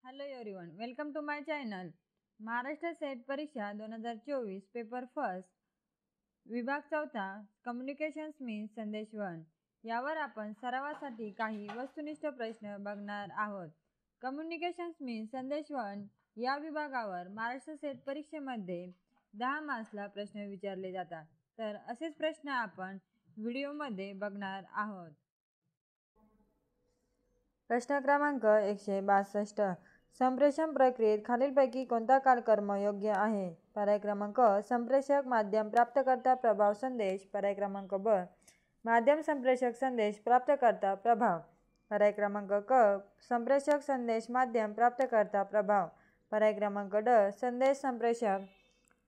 Hello everyone, welcome to my channel. Maharashtra SET परीक्षा 2024 paper first विभाग 4 communications means संदेशवहन यावर आपण सरावासाठी काही वस्तुनिष्ठ प्रश्न बघणार आहोत. कम्युनिकेशन्स मीन्स संदेशवहन या विभागावर महाराष्ट्र सेट परीक्षेमध्ये 10 मार्क्सला प्रश्न विचारले जातात. तर असेच प्रश्न आपण व्हिडिओमध्ये बघणार आहोत. प्रश्न क्रमांक 162. संप्रेषण प्रक्रियेत खालीलपैकी कोणता कालक्रम योग्य आहे? पर्याय क्रमांक संप्रेषक माध्यम प्राप्तकर्ता प्रभाव संदेश. पर्याय क्रमांक ब माध्यम संप्रेषक संदेश प्राप्तकर्ता प्रभाव. पर्याय क्रमांक क संप्रेषक संदेश माध्यम प्राप्तकर्ता प्रभाव. पर्याय क्रमांक ड संदेश संप्रेषक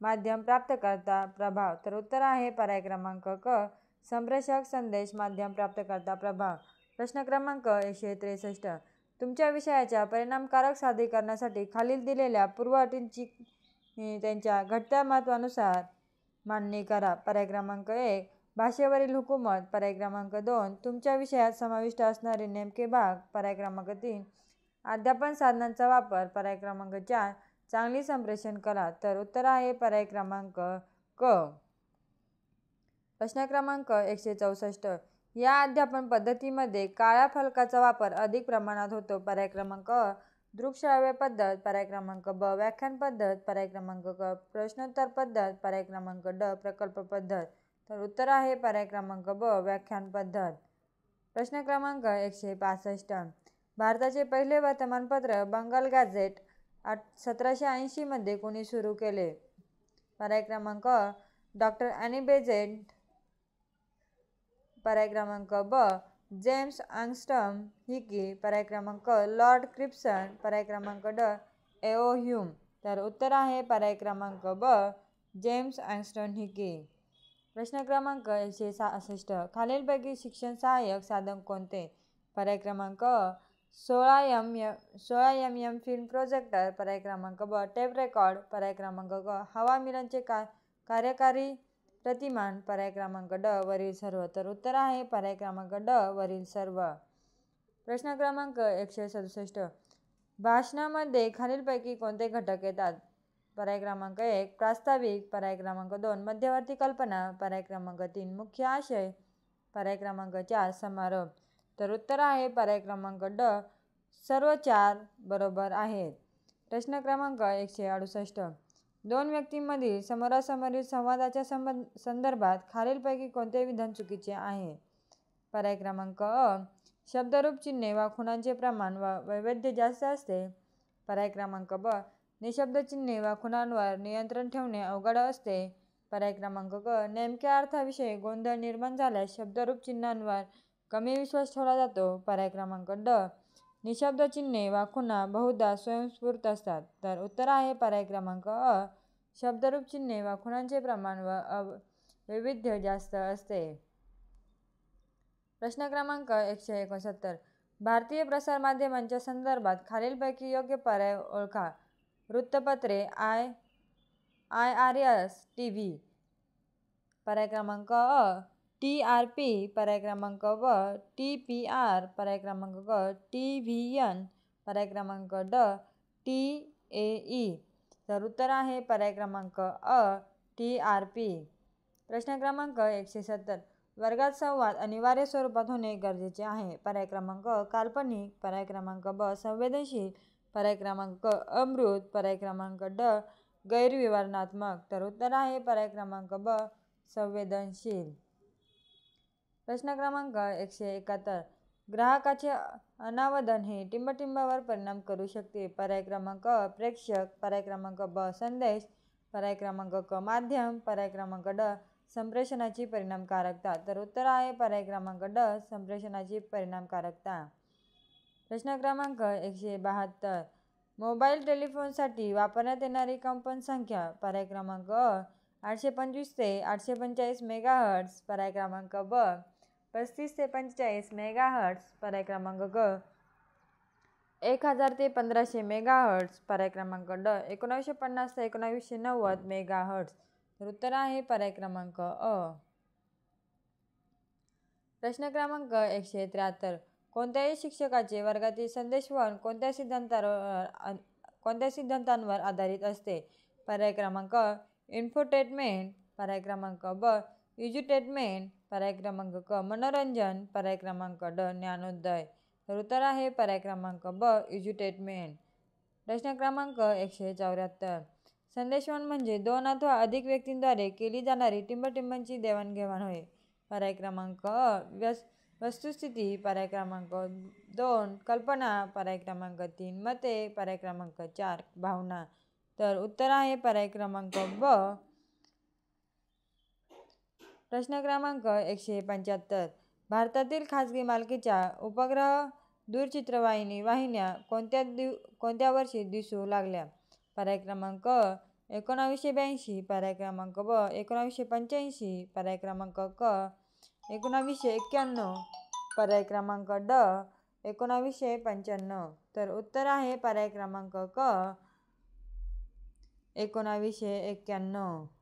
माध्यम प्राप्तकर्ता प्रभाव. तर उत्तर आहे पर्याय क्रमांक क संप्रेषक संदेश माध्यम प्राप्तकर्ता प्रभाव. प्रश्न क्रमांक 163. तुमच्या विषयाच्या परिणामकारक सादरीकरणासाठी खालील दिलेल्या पूर्वअटींची त्यांच्या घटत्या महत्त्वानुसार मांडणी करा. पर्याय क्रमांक 1 भाषेवरील हुकूमत. पर्याय क्रमांक 2 तुमच्या विषयात समाविष्ट असणारे नेमके भाग. पर्याय क्रमांक 3 अध्यापन साधनांचा वापर. पर्याय क्रमांक 4 चांगली संप्रेषण कला. तर उत्तर आहे पर्याय क्रमांक क. प्रश्न क्रमांक 164. या अध्यापन पद्धतीमध्ये काळ्या फलकाचा वापर अधिक प्रमाणात होतो. पर्याय क्रमांक अ दृकश्राव्य पद्धत. पर्याय क्रमांक ब व्याख्यान पद्धत. पर्याय क्रमांक क प्रश्नोत्तर पद्धत. पर्याय क्रमांक ड प्रकल्प पद्धत. तर उत्तर आहे पर्याय क्रमांक ब व्याख्यान पद्धत. प्रश्न क्रमांक 165. भारताचे पहिले वर्तमानपत्र बंगाल गॅझेट 1780 मध्ये कोणी सुरू केले? पर्याय क्रमांक अ डॉक्टर ॲनी बेझंट. पर्याय क्रमांक ब जेम्स आर्मस्ट्राँग हिकी. पर्याय क्रमांक लॉर्ड क्रिप्सन. पर्याय क्रमांक ड एओ ह्यूम. तर उत्तर आहे पर्याय क्रमांक ब जेम्स आर्मस्ट्राँग हिकी. प्रश्न क्रमांक 166. खालीलपैकी शिक्षण सहाय्यक साधन कोणते? पर्याय क्रमांक अ 16 mm फिल्म प्रोजेक्टर. पर्याय क्रमांक ब टेप रेकॉर्ड. पर्याय क्रमांक क हवा मिलनचे कार्यकारी प्रतिमान. पर्याय क्रमांक ड वरील सर्व. तर उत्तर आहे पर्याय क्रमांक ड वरील सर्व. प्रश्न क्रमांक 167. भाषणामध्ये खालीलपैकी कोणते घटक येतात? पर्याय क्रमांक 1 प्रास्ताविक. पर्याय क्रमांक 2 मध्यवर्ती कल्पना. पर्याय क्रमांक 3 मुख्य आशय. पर्याय क्रमांक 4 समारोप. तर उत्तर आहे पर्याय क्रमांक ड सर्व 4 बरोबर आहेत. प्रश्न क्रमांक 168. दोन व्यक्तींमधील समोरासमोरील संवादाच्या संदर्भात खालीलपैकी कोणते विधान चुकीचे आहे? पर्याय क्रमांक अ शब्दरूप चिन्हे वा खुणांचे प्रमाण व वैविध्य जास्त असते. पर्याय क्रमांक ब निशब्द चिन्हे वा खुणांवर नियंत्रण ठेवणे अवघड असते. पर्याय क्रमांक क नेमक्या अर्थाविषयी गोंधळ निर्माण झाल्यास शब्दरूप चिन्हांवर कमी विश्वास ठेवला जातो. पर्याय क्रमांक ड निशब्द चिन्हे वा खुणा बहुधा स्वयंस्फूर्त असतात. तर उत्तर आहे पर्याय क्रमांक अ शब्दरूप चिन्हे वा खुणांचे प्रमाण व वैविध्य जास्त असते. प्रश्न क्रमांक 169. भारतीय प्रसारमाध्यमांच्या संदर्भात खालीलपैकी योग्य पर्याय ओळखा. वृत्तपत्रे IRS TV. पर्याय क्रमांक अ TRP. पर्याय क्रमांक ब TPR. पर्याय क्रमांक क TVN. पर्याय क्रमांक ड TAE. तर उत्तर आहे पर्याय क्रमांक अ TRP. प्रश्न क्रमांक 170. वर्गात संवाद अनिवार्य स्वरूपात होणे गरजेचे आहे. पर्याय क्रमांक अ काल्पनिक. पर्याय क्रमांक ब संवेदनशील. पर्याय क्रमांक अमूर्त. पर्याय क्रमांक ड गैरविवरणात्मक. तर उत्तर आहे पर्याय क्रमांक ब संवेदनशील. प्रश्न क्रमांक 171. ग्राहकाचे अनावधन हे टिंबटिंबावर परिणाम करू शकते. पर्याय क्रमांक अ प्रेक्षक. पर्याय क्रमांक ब संदेश. पर्याय क्रमांक क माध्यम. पर्याय क्रमांक ड संप्रेषणाची परिणामकारकता. तर उत्तर आहे पर्याय क्रमांक ड संप्रेषणाची परिणामकारकता. प्रश्न क्रमांक 172. मोबाईल टेलिफोनसाठी वापरण्यात येणारी कंपनसंख्या. पर्याय क्रमांक अ 825 ते 845 मेगाहर्ट्ज. पर्याय क्रमांक ब 35 ते 45 मेगाहर्ट्ज. पर्याय क्रमांक ग 1000 ते 1500 मेगाहर्ट्ज. पर्याय क्रमांक ड 1950 ते 1990 मेगाहर्ट्ज. तर उत्तर आहे पर्याय क्रमांक अ. प्रश्न क्रमांक 173. कोणत्याही शिक्षकाचे वर्गातील संदेशवहन कोणत्या सिद्धांतांवर आधारित असते? पर्याय क्रमांक इन्फोटेनमेंट, पर्याय क्रमांक ब एज्युटेनमेंट, पर्याय क्रमांक क मनोरंजन, पर्याय क्रमांक ड ज्ञानोदय. तर उत्तर आहे पर्याय क्रमांक ब एज्युटेनमेंट. प्रश्न क्रमांक 174. संदेशवहन म्हणजे 2 अथवा अधिक व्यक्तींद्वारे केली जाणारी टिंबटिंबांची देवाणघेवाण होय. पर्याय क्रमांक अ वस्तुस्थिती, पर्याय क्रमांक 2 कल्पना, पर्याय क्रमांक 3 मते, पर्याय क्रमांक 4 भावना. तर उत्तर आहे पर्याय क्रमांक ब. प्रश्न क्रमांक 175. भारतातील खाजगी मालकीच्या उपग्रह दूरचित्रवाहिनी वाहिन्या कोणत्या वर्षी दिसू लागल्या? पर्याय क्रमांक 1982, पर्याय क्रमांक ब 1985, पर्याय क्रमांक क 1991, पर्याय क्रमांक ड 1995. तर उत्तर आहे पर्याय क्रमांक क 1991.